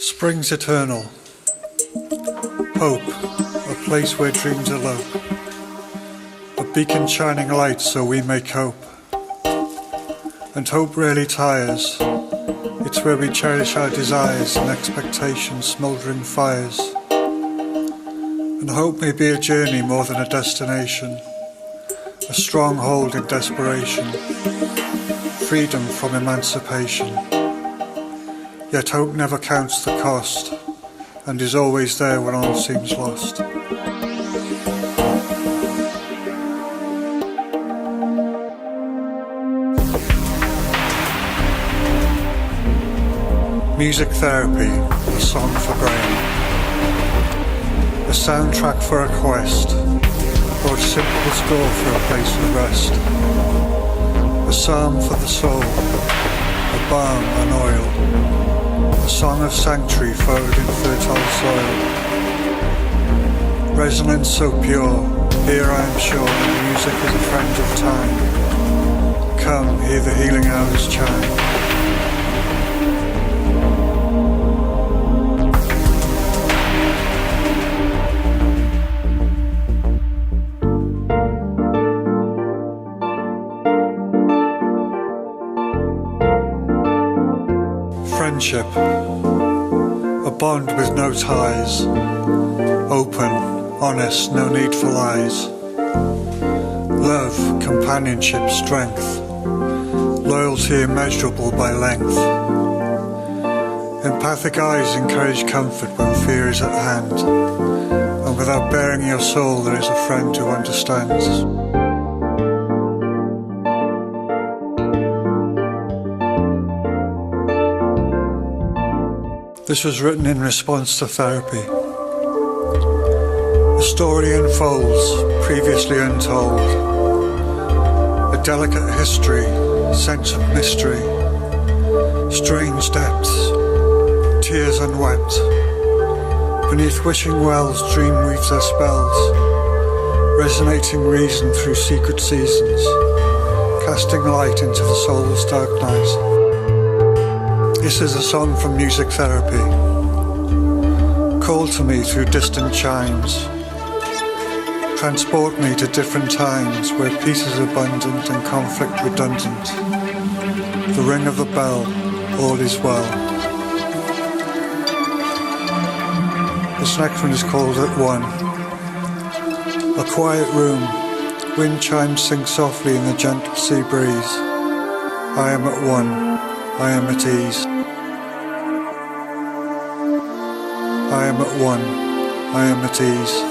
Springs eternal, hope, a place where dreams elope, a beacon shining light so we may cope. And hope rarely tires, it's where we cherish our desires and expectations smouldering fires. And hope may be a journey more than a destination, a stronghold in desperation, freedom from emancipation. Yet hope never counts the cost, and is always there when all seems lost. Music therapy, a song for brain. A soundtrack for a quest, or a simple score for a place of rest. A psalm for the soul, a balm and oil. A song of sanctuary furrowed in fertile soil. Resonance so pure, here I am sure that music is a friend of time. Come, hear the healing hours chime. Friendship, a bond with no ties, open, honest, no need for lies. Love, companionship, strength, loyalty immeasurable by length. Empathic eyes encourage comfort when fear is at hand, and without baring your soul there is a friend who understands. This was written in response to therapy. The story unfolds, previously untold. A delicate history, sense of mystery, strange depths, tears unwept. Beneath wishing wells, dream weaves their spells, resonating reason through secret seasons, casting light into the soul's dark night. This is a song from music therapy, call to me through distant chimes, transport me to different times where peace is abundant and conflict redundant. The ring of the bell, all is well. This next one is called At One. A quiet room, wind chimes sing softly in the gentle sea breeze. I am at one. I am at ease. I am at one. I am at ease.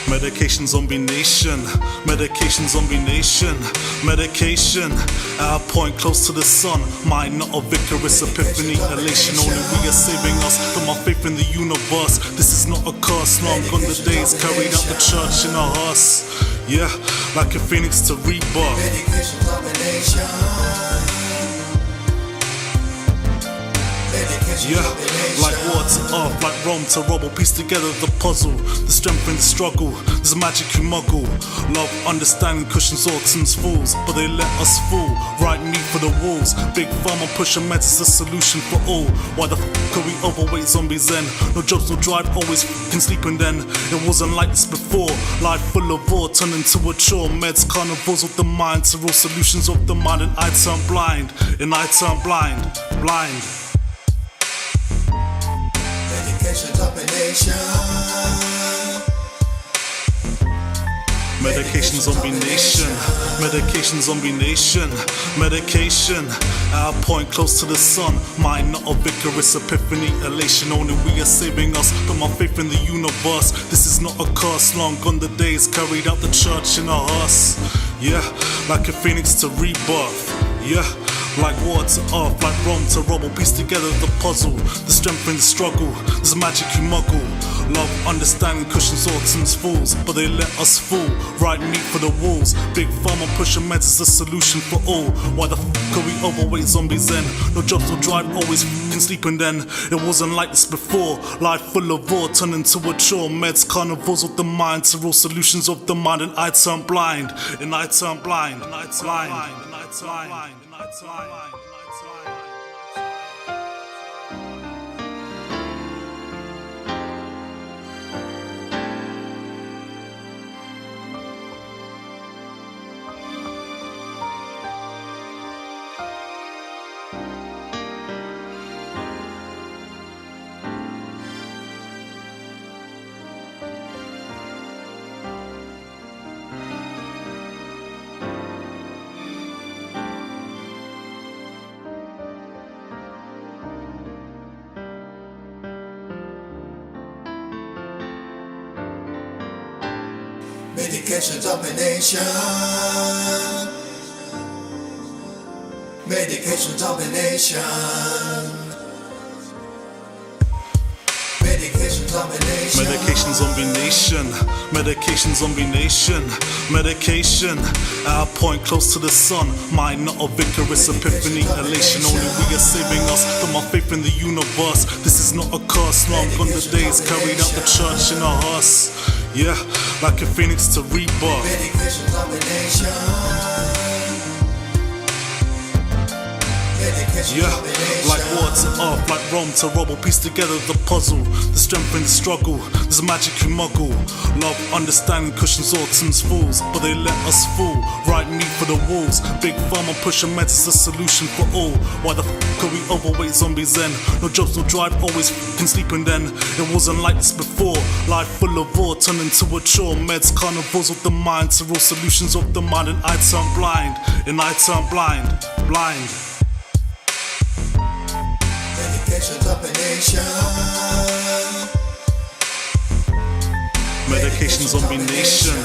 Medication zombie nation, medication zombie nation, medication. At a point close to the sun, mind not a vicarious epiphany, elation. Only we are saving us from our faith in the universe. This is not a curse, long gone the days carried out the church in a hearse. Yeah, like a phoenix to rebirth. Medication combination. Yeah, like war to earth, like Rome to rubble. Piece together the puzzle, the strength in the struggle. There's magic you muggle. Love, understanding cushions autumn's fools, but they let us fool. Right meat for the wolves. Big pharma pushing meds is the solution for all. Why the f*** are we overweight zombies then? No jobs, no drive, always f***ing sleeping then. It wasn't like this before. Life full of war, turned into a chore. Meds, carnivores of the mind, to raw solutions of the mind. And I turn blind, blind. Medication combination. Medication zombie nation, medication zombie nation, medication. At a point close to the sun, mind not a vicarious epiphany, elation. Only we are saving us from our faith in the universe. This is not a curse, long gone the days carried out the church in a hearse. Yeah, like a phoenix to rebirth. Yeah, like water to earth, like Rome to rubble. Piece together the puzzle, the strength in the struggle, there's a magic you muggle. Love, understanding, cushions, autumn's fools, but they let us fool. Right meat for the walls, big pharma pushing meds is the solution for all. Why the f*** are we overweight zombies then? No jobs, no drive, always f***ing sleeping then. It wasn't like this before, life full of war, turned into a chore. Meds, carnivores of the mind, to all solutions of the mind. And I turned blind, and I turned blind, and I turned blind, and I turned blind, and I turned blind. Medication domination. Medication domination. Medication domination. Medication zombie nation, medication zombie nation, medication. Our point close to the sun, mind not a vicarious epiphany, elation. Only we are saving us from our faith in the universe. This is not a curse, long gone the days carried out the church in a hearse. Yeah, like a phoenix to rebirth. Medication domination. Yeah, like water to earth, like Rome to rubble. Piece together the puzzle, the strength in the struggle. There's magic you muggle. Love, understanding, cushions, autumn's fools, but they let us fool. Right meat for the wolves, big pharma pushing meds is the solution for all. Why the f*** are we overweight zombies then? No jobs, no drive, always f***ing sleeping then. It wasn't like this before, life full of war, turned into a chore. Meds, carnivores of the mind, to all solutions of the mind. And I turned blind, and I turned blind, blind. Medication domination. Medication zombie nation,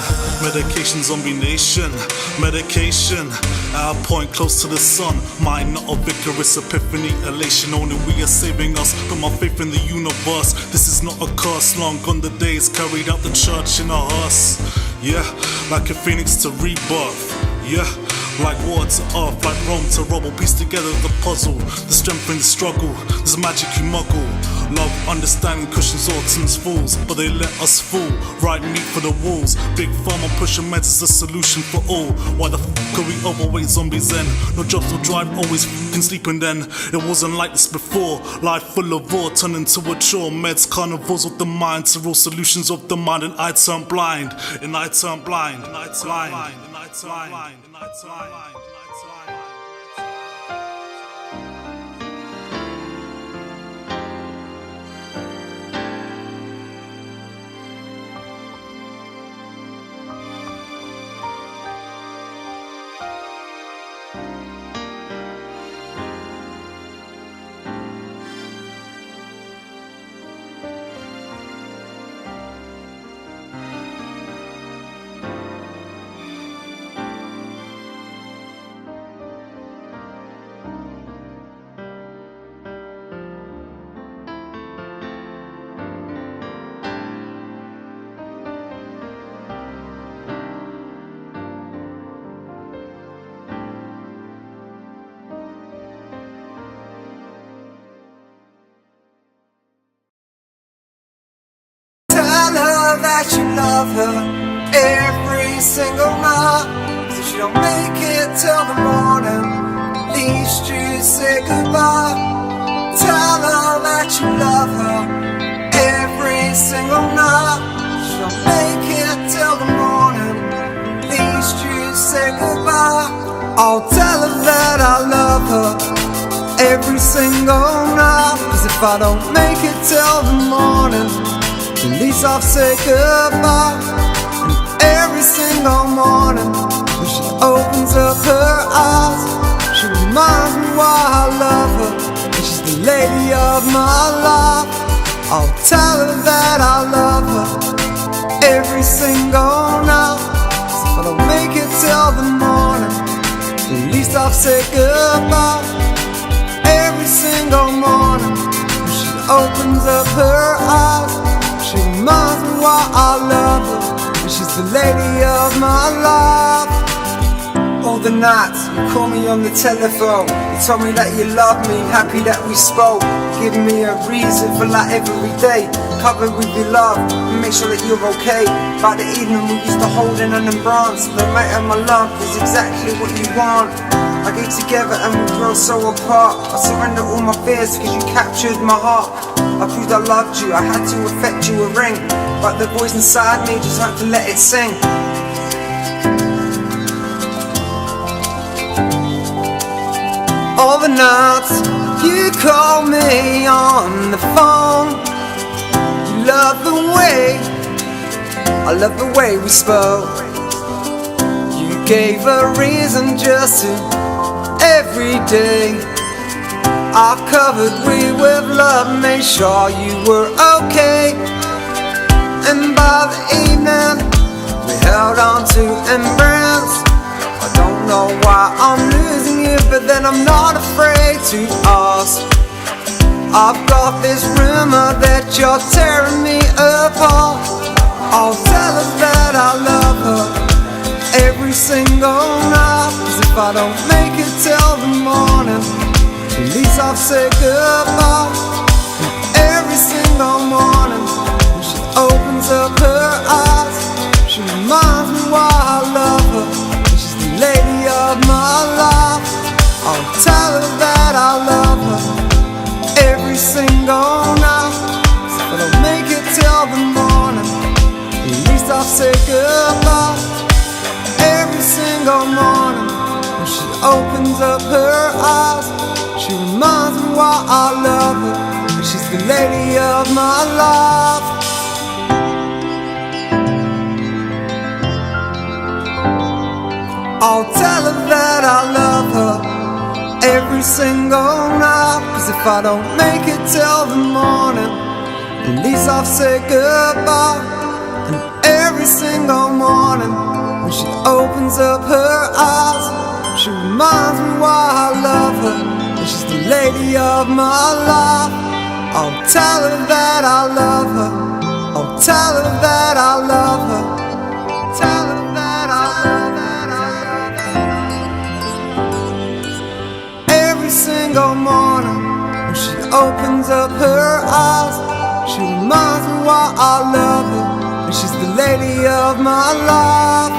medication zombie nation, medication. Our point close to the sun, mind not a vicarious epiphany, elation. Only we are saving us from our faith in the universe. This is not a curse, long gone the days carried out the church in a hearse. Yeah, like a phoenix to rebirth. Yeah, like water to earth, like Rome to rubble. Piece together the puzzle, the strength in the struggle. There's magic you muggle. Love, understanding, cushions, autumn's fools, but they let us fool. Right meat for the wolves, big pharma pushing meds is the solution for all. Why the f*** are we overweight zombies then? No jobs, no drive, always f***ing sleeping then. It wasn't like this before, life full of war, turned into a chore. Meds, carnivores of the mind, to all solutions of the mind. And I turned blind, and I turned blind, and I turned blind, and I turned blind, and I turned blind, and I turned blind. Tell her that you love her every single night. Cause if she don't make it till the morning, at least you say goodbye. Tell her that you love her every single night. If she don't make it till the morning, at least you say goodbye. I'll tell her that I love her every single night. Cause if I don't make it till the morning, at least I'll say goodbye. And every single morning when she opens up her eyes, she reminds me why I love her, and she's the lady of my life. I'll tell her that I love her every single night. So if I don't make it till the morning, at least I'll say goodbye. Every single morning opens up her eyes. She reminds me why I love her, and she's the lady of my life. All the nights you call me on the telephone, you told me that you love me, happy that we spoke, giving me a reason for like every day, covered with your love, and make sure that you're okay. By the evening we used to hold in an embrace, the mate of my love is exactly what you want. I get together and we grow so apart. I surrender all my fears because you captured my heart. I proved I loved you, I had to affect you a ring, but the voice inside me just had to let it sing. All the nights you call me on the phone, you love the way, I love the way we spoke. You gave a reason just to every day. I covered we with love, made sure you were okay. And by the evening we held on to embrace. I don't know why I'm losing you, but then I'm not afraid to ask. I've got this rumor that you're tearing me apart. I'll tell her that I love her every single night, 'cause if I don't make it till the morning, at least I'll say goodbye. Every single morning when she opens up her eyes, she reminds me why I love her, and she's the lady of my life. I'll tell her that I love her every single night, 'cause if I don't make it till the morning, at least I'll say goodbye. Every single morning when she opens up her eyes, she reminds me why I love her, and she's the lady of my life. I'll tell her that I love her every single night, 'cause if I don't make it till the morning, at least I'll say goodbye. And every single morning when she opens up her eyes, she reminds me why I love her, and she's the lady of my life. I'll tell her that I love her, I'll tell her that I love her, tell her that I love her. Every single morning when she opens up her eyes, she reminds me why I love her, and she's the lady of my life.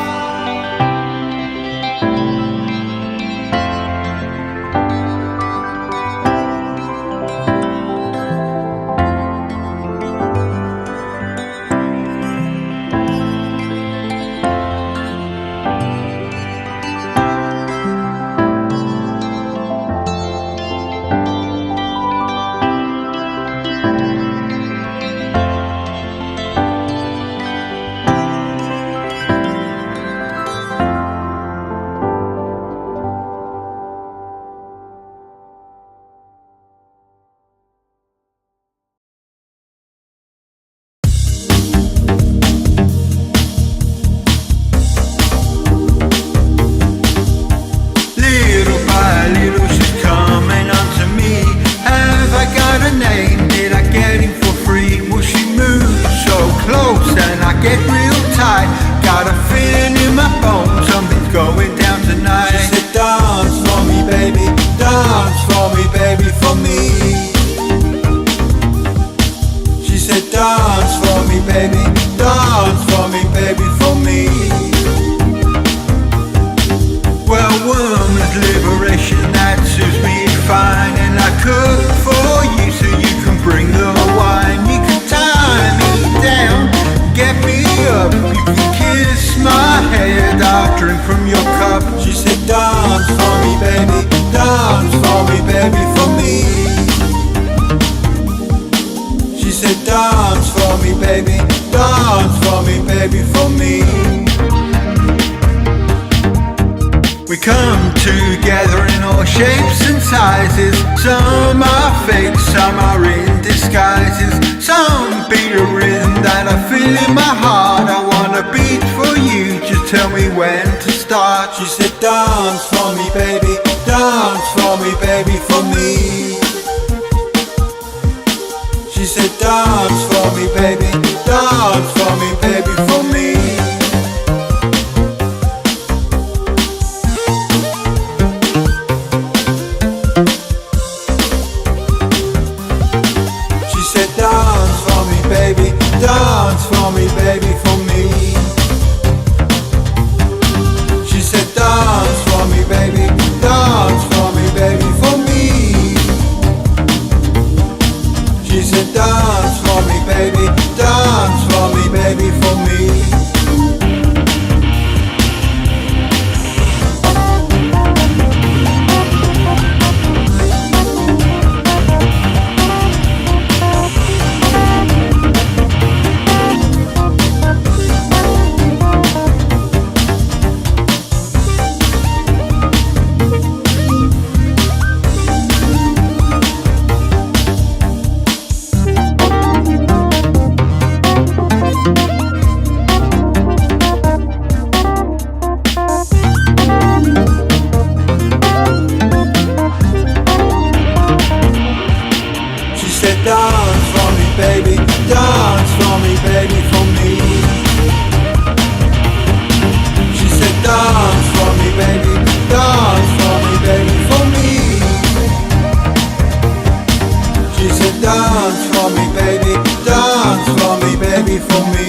She said dance for me baby, dance for me baby, for me. dance for me, baby, for me. She said dance for me, baby, dance for me, baby, for me. She said dance for me, baby, dance for me, baby, for me. She said dance for me, baby, dance for me, baby, for me. Dance for me, baby, dance for me, baby, for me. She said dance for me, baby, dance for me, baby, for me. She said dance for me, baby, dance for me, baby, for me.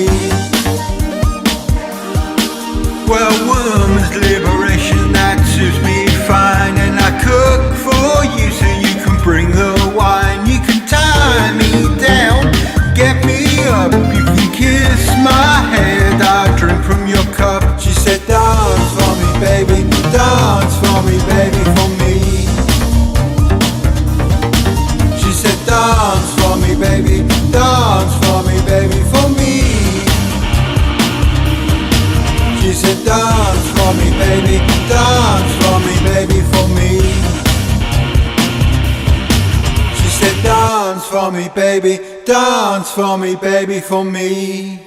Well, woman's liberation, that suits me fine. And I cook for you so you can bring the wine. You can tie me down, get me up. You can kiss my head, I drink from your cup. She said dance for me, baby, dance for me, baby, for me. She said dance for me, baby, dance for me, baby, for me. She said dance for me, baby, dance for me, baby, for me. She said dance for me, baby, dance for me, baby, for me.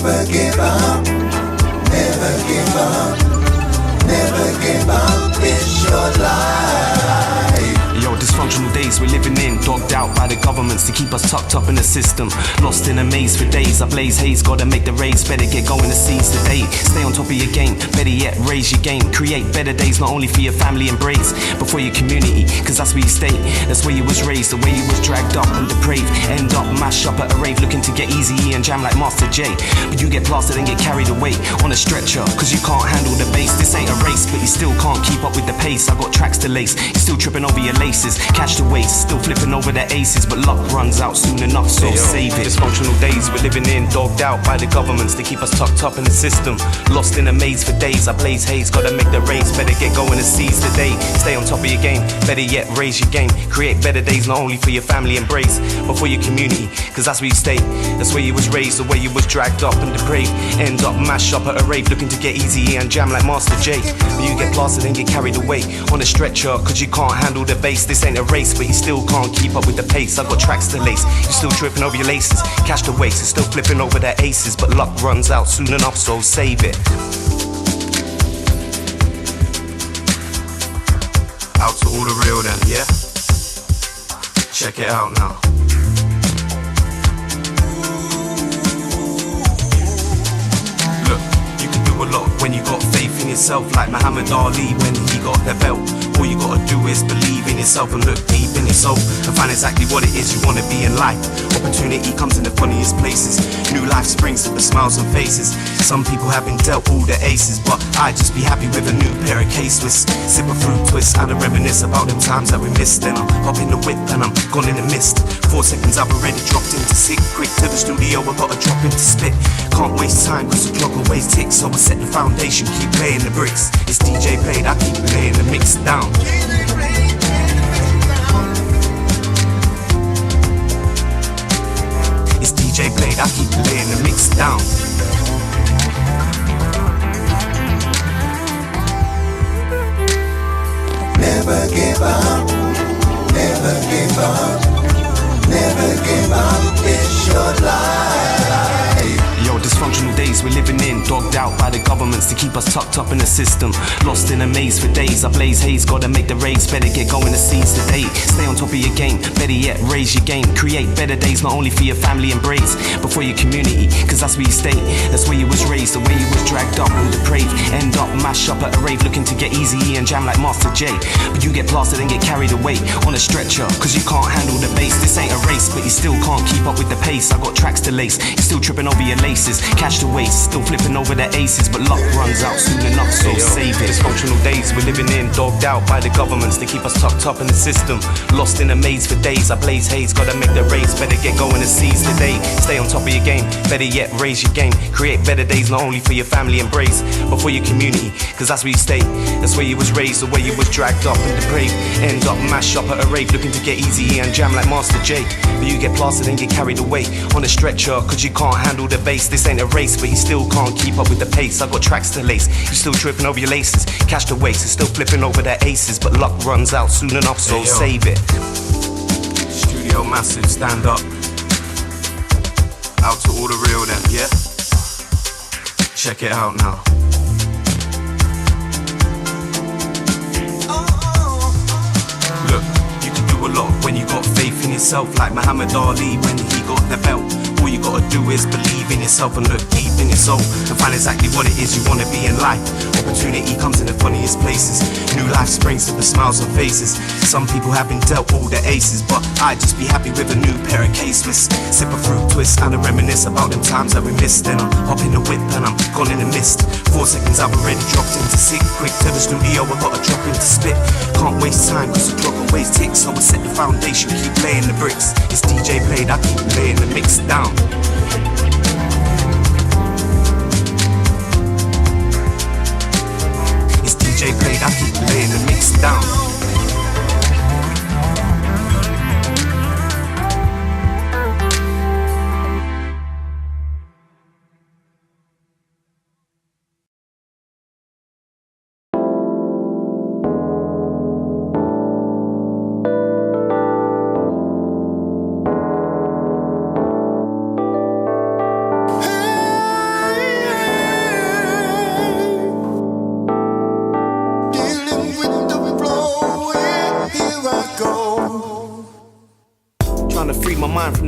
Never give up, never give up, never give up, it's your life. Yo, dysfunctional days we're living in, dogged out by the governments to keep us tucked up in the system. Lost in a maze for days, I blaze haze, gotta make the raise, better get going to seize the day. Stay on top of your game, better yet raise your game. Create better days, not only for your family and brace, but for your community, cause that's where you stay. That's where you was raised, the way you was dragged up and depraved. End up mash up at a rave, looking to get Eazy-E and jam like Master J. But you get plastered and get carried away on a stretcher, cause you can't handle the bass. This ain't a race, but you still can't keep up with the pace. I got tracks to lace, you're still tripping over your laces. Catch the waist, still flipping over the aces, but luck runs out soon enough, so save it. Dysfunctional days we're living in, dogged out by the governments to keep us tucked up in the system. Lost in a maze for days, I blaze haze, gotta make the race, better get going and seize the day. Stay on top of your game, better yet raise your game. Create better days, not only for your family and brace, but for your community, cause that's where you stay. That's where you was raised, the way you was dragged up and depraved. End up mash up at a rave, looking to get Eazy-E and jam like Master J. But you get plastered and get carried away on a stretcher, cause you can't handle the bass. This ain't a race, but you still can't keep up with the pace. I got tracks to lace, you're still tripping over your laces. Catch the waist, you're still flipping over the aces, but luck runs out soon enough, so save it. Out to all the real then, yeah? Check it out now. Look, you can do a lot when you got faith in yourself, like Muhammad Ali when he got the belt. All you gotta do is believe in yourself and look deep in your soul and find exactly what it is you wanna be in life. Opportunity comes in the funniest places. New life springs with the smiles on faces. Some people have been dealt all the aces, but I'd just be happy with a new pair of K-Swiss. Sip a fruit twist and I reminisce about them times that we missed. Then I'm up in the whip and I'm gone in the mist. 4 seconds I've already dropped into sick. Quick to the studio, I gotta drop into spit. Can't waste time cause the clock always ticks. So I set the foundation, keep playing the bricks. It's DJ played, I keep playing the mix down. It's DJ played, I keep laying the mix down. Never give up, never give up, never give up, it's your life. Yo, dysfunctional days we're living in, dogged out by the governments to keep us tucked up in the system. Lost in a maze for days, I blaze haze, gotta make the raise, better get going to seize the day. Stay on top of your game, better yet raise your game. Create better days, not only for your family and brace, but for your community, cause that's where you stay. That's where you was raised, the way you was dragged up and depraved. End up mash up at a rave, looking to get Eazy-E and jam like Master J. But you get plastered and get carried away on a stretcher, cause you can't handle the bass. This ain't a race, but you still can't keep up with the pace. I got tracks to lace, you're still tripping over your laces. Catch the waist, still flipping over the aces, but luck runs out soon enough, so save it. Dysfunctional days we're living in, dogged out by the governments to keep us tucked up in the system. Lost in a maze for days, I blaze haze, gotta make the race, better get going and seize the day. Stay on top of your game, better yet raise your game. Create better days, not only for your family and brace, but for your community, cause that's where you stay. That's where you was raised, the way you was dragged up and depraved. End up mash up at a rave, looking to get Eazy-E and jam like Master J. But you get plastered and get carried away on a stretcher, cause you can't handle the bass. This ain't a race, but you still can't keep up with the pace. I got tracks to lace, you're still tripping over your laces. Catch the waist, you're still flipping over the aces, but luck runs out soon enough, so save it. Studio massive, stand up. Out to all the real then, yeah? Check it out now. Look, you can do a lot when you got faith in yourself, like Muhammad Ali when he got the belt. All you gotta do is believe in yourself and look deep in your soul and find exactly what it is you wanna be in life. Opportunity comes in the funniest places. New life springs with the smiles on faces. Some people have been dealt all the aces, but I'd just be happy with a new pair of K-Swiss. Sip a fruit twist and I reminisce about them times that we missed. Then I'm hop in the whip and I'm gone in the mist. 4 seconds I've already dropped into sick. Quick to the studio, I gotta drop into spit. Can't waste time cause the clock always ticks. So I set the foundation, keep laying the bricks. It's DJ played, I keep laying the mix down. It's DJ played, I keep laying the mix down.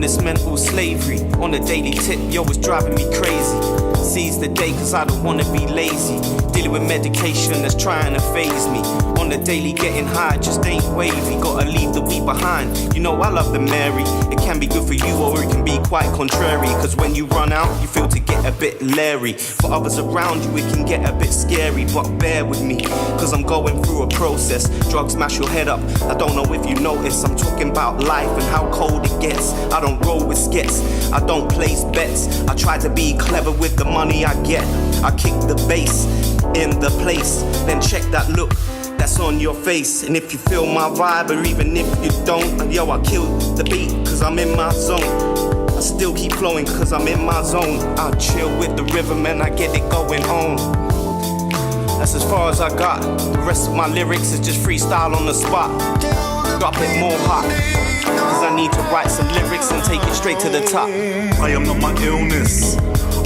this mental slavery. On a daily tip, yo, it's driving me crazy. Seize the day cause I don't wanna be lazy. Dealing with medication that's trying to phase me. On the daily getting high just ain't wavy. Gotta leave the weed behind. You know I love the Mary. It can be good for you or it can be quite contrary. Cause when you run out you feel to get a bit leery. For others around you it can get a bit scary. But bear with me cause I'm going through a process. Drugs smash your head up. I don't know if you notice. I'm talking about life and how cold it gets. I don't roll with skets. I don't place bets. I try to be clever with the money I get. I kick the bass in the place. Then check that look that's on your face. And if you feel my vibe or even if you don't, yo, I kill the beat cause I'm in my zone. I still keep flowing cause I'm in my zone. I chill with the rhythm and I get it going on. That's as far as I got. The rest of my lyrics is just freestyle on the spot. Drop it more hot cause I need to write some lyrics and take it straight to the top. I am not my illness.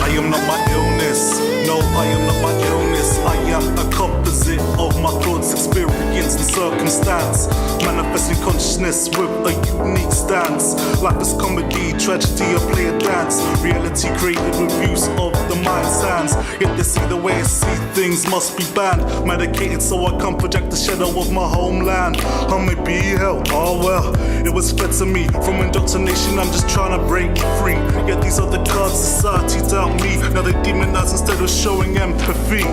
I am not my illness. No, I am not my illness. I am a composite of my thoughts, experience and circumstance. Manifesting consciousness with a unique stance. Life is comedy, tragedy, I play a dance. Reality created with use of the mind sands. Yet they see the way I see things must be banned. Medicated so I can't project the shadow of my homeland. I may be hell, oh well. It was fed to me from indoctrination, I'm just trying to break free. Yet these are the cards society dealt me. Now they demonize instead of showing empathy.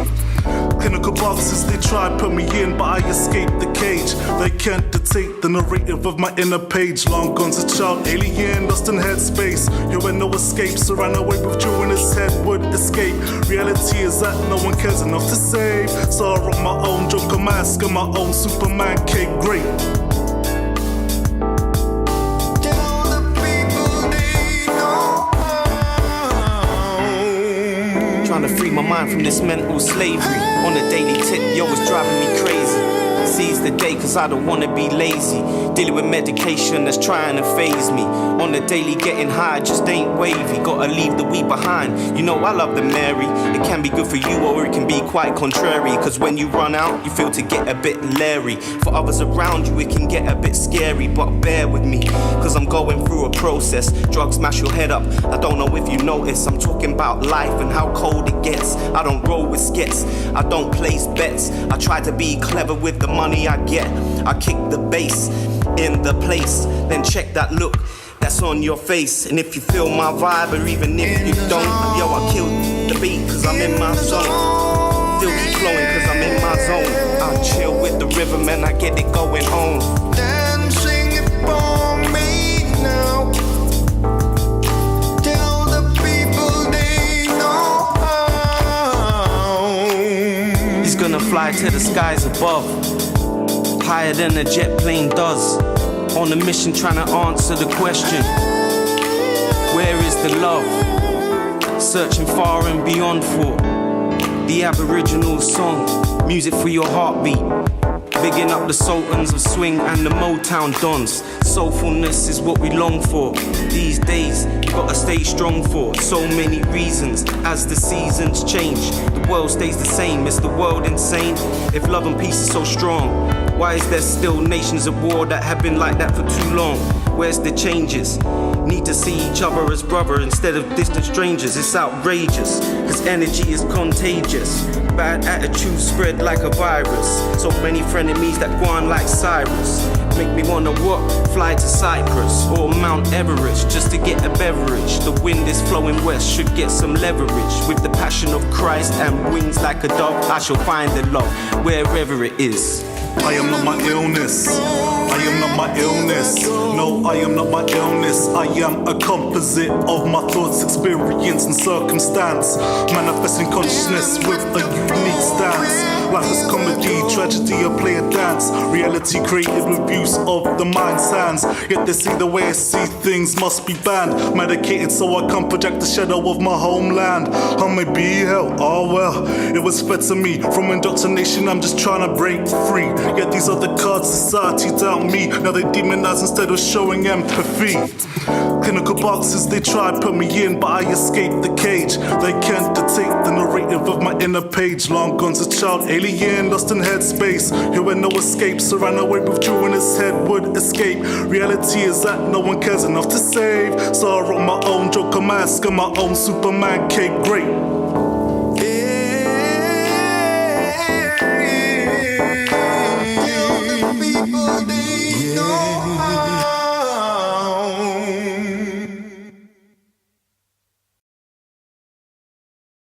Clinical boxes, they try put me in, but I escaped the cage. They can't dictate the narrative of my inner page. Long gone's a child, alien, lost in headspace. You had no escape, so ran away with you in his head would escape. Reality is that no one cares enough to save. So I wrote my own Joker mask and my own Superman cake great. Trying to free my mind from this mental slavery. On a daily tip, yo, it's driving me crazy. Seize the day cause I don't wanna be lazy. Dealing with medication that's trying to phase me. On the daily getting high just ain't wavy. Gotta leave the weed behind. You know I love the Mary. It can be good for you or it can be quite contrary. Cause when you run out you feel to get a bit leery. For others around you it can get a bit scary. But bear with me cause I'm going through a process. Drugs smash your head up. I don't know if you notice. I'm talking about life and how cold it gets. I don't roll with skets. I don't place bets. I try to be clever with the money I get. I kick the bass in the place. Then check that look that's on your face. And if you feel my vibe or even if you don't, yo, I kill the beat cause I'm in my zone. Still keep flowing cause I'm in my zone. I chill with the rhythm and I get it going on. Dancing it for me now. Tell the people they know. He's gonna fly to the skies above, higher than a jet plane does. On a mission trying to answer the question, where is the love? Searching far and beyond for the Aboriginal song. Music for your heartbeat. Bigging up the sultans of swing and the Motown dons. Soulfulness is what we long for. These days, you gotta stay strong for so many reasons. As the seasons change, the world stays the same. Is the world insane? If love and peace is so strong, why is there still nations at war that have been like that for too long? Where's the changes? Need to see each other as brother instead of distant strangers. It's outrageous, cause energy is contagious. Bad attitudes spread like a virus. So many frenemies that go on like Cyrus. Make me wanna what? Fly to Cyprus or Mount Everest just to get a beverage. The wind is flowing west, should get some leverage. With the passion of Christ and wings like a dove, I shall find the love wherever it is. I am not my illness. I am not my illness. No, I am not my illness. I am a composite of my thoughts, experience and circumstance. Manifesting consciousness with a unique stance. Life is comedy, tragedy, I play a dance. Reality created with use of the mind sands. Yet they see the way I see things must be banned. Medicated so I can't project the shadow of my homeland. I may be hell, oh well. It was fed to me from indoctrination, I'm just trying to break free. Yet these are the cards society dealt me. Now they demonize instead of showing empathy. Clinical boxes, they try put me in, but I escaped the cage. They can't dictate the narrative of my in a page, long gone's a child, alien, lost in headspace. Here where no escape, so ran away, withdrew in his head, would escape. Reality is that no one cares enough to save. So I wrote my own Joker mask and my own Superman cake, great.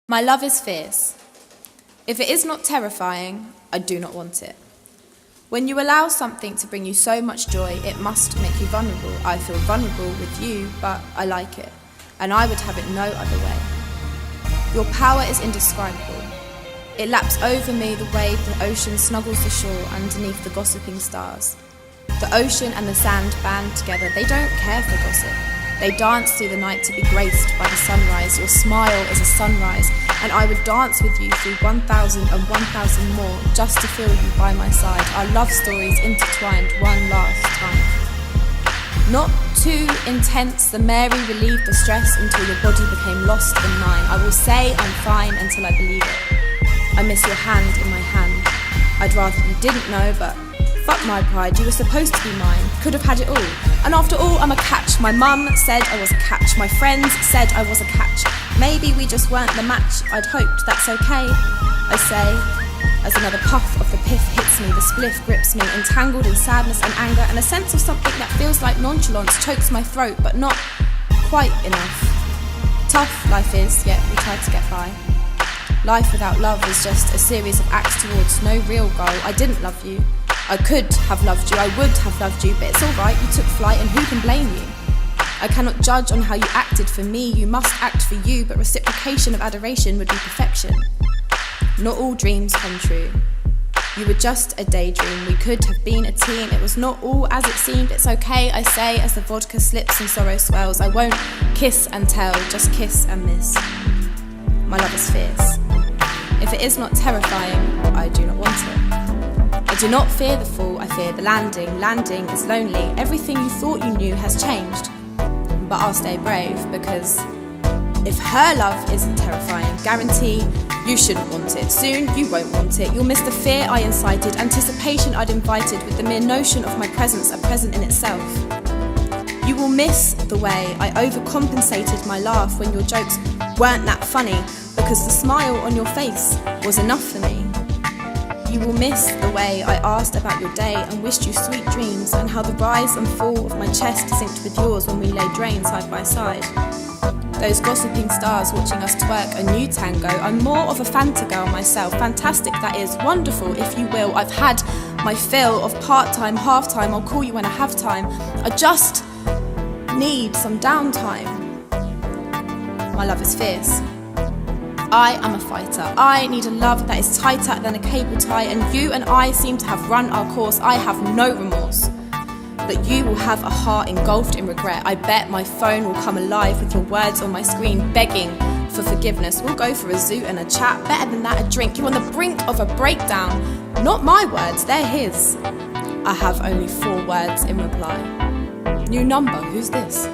My love is fierce. If it is not terrifying, I do not want it. When you allow something to bring you so much joy, it must make you vulnerable. I feel vulnerable with you, but I like it, and I would have it no other way. Your power is indescribable. It laps over me the way the ocean snuggles the shore underneath the gossiping stars. The ocean and the sand band together, they don't care for gossip. They dance through the night to be graced by the sunrise. Your smile is a sunrise, and I would dance with you through 1,000 and 1,000 more just to feel you by my side. Our love stories intertwined one last time. Not too intense, the Mary relieved the stress until your body became lost in mine. I will say I'm fine until I believe it. I miss your hand in my hand. I'd rather you didn't know, but fuck my pride, you were supposed to be mine. Could have had it all. And after all, I'm a catch. My mum said I was a catch. My friends said I was a catch. Maybe we just weren't the match I'd hoped. That's okay, I say, as another puff of the piff hits me. The spliff grips me, entangled in sadness and anger, and a sense of something that feels like nonchalance chokes my throat, but not quite enough. Tough life is, yet we try to get by. Life without love is just a series of acts towards no real goal. I didn't love you. I could have loved you, I would have loved you, but it's alright, you took flight and who can blame you? I cannot judge on how you acted for me, you must act for you, but reciprocation of adoration would be perfection. Not all dreams come true. You were just a daydream, we could have been a team, it was not all as it seemed. It's okay, I say, as the vodka slips and sorrow swells. I won't kiss and tell, just kiss and miss. My love is fierce. If it is not terrifying, I do not want it. I do not fear the fall, I fear the landing. Landing is lonely, everything you thought you knew has changed. But I'll stay brave, because if her love isn't terrifying, guarantee you shouldn't want it. Soon you won't want it. You'll miss the fear I incited, anticipation I'd invited, with the mere notion of my presence a present in itself. You will miss the way I overcompensated my laugh when your jokes weren't that funny, because the smile on your face was enough for me. You will miss the way I asked about your day and wished you sweet dreams, and how the rise and fall of my chest synced with yours when we lay drained side by side. Those gossiping stars watching us twerk a new tango. I'm more of a Fanta girl myself. Fantastic, that is. Wonderful, if you will. I've had my fill of part-time, half-time. I'll call you when I have time. I just need some downtime. My love is fierce. I am a fighter. I need a love that is tighter than a cable tie, and you and I seem to have run our course. I have no remorse. But you will have a heart engulfed in regret. I bet my phone will come alive with your words on my screen begging for forgiveness. We'll go for a zoo and a chat. Better than that, a drink. You're on the brink of a breakdown. Not my words, they're his. I have only 4 words in reply. New number, who's this?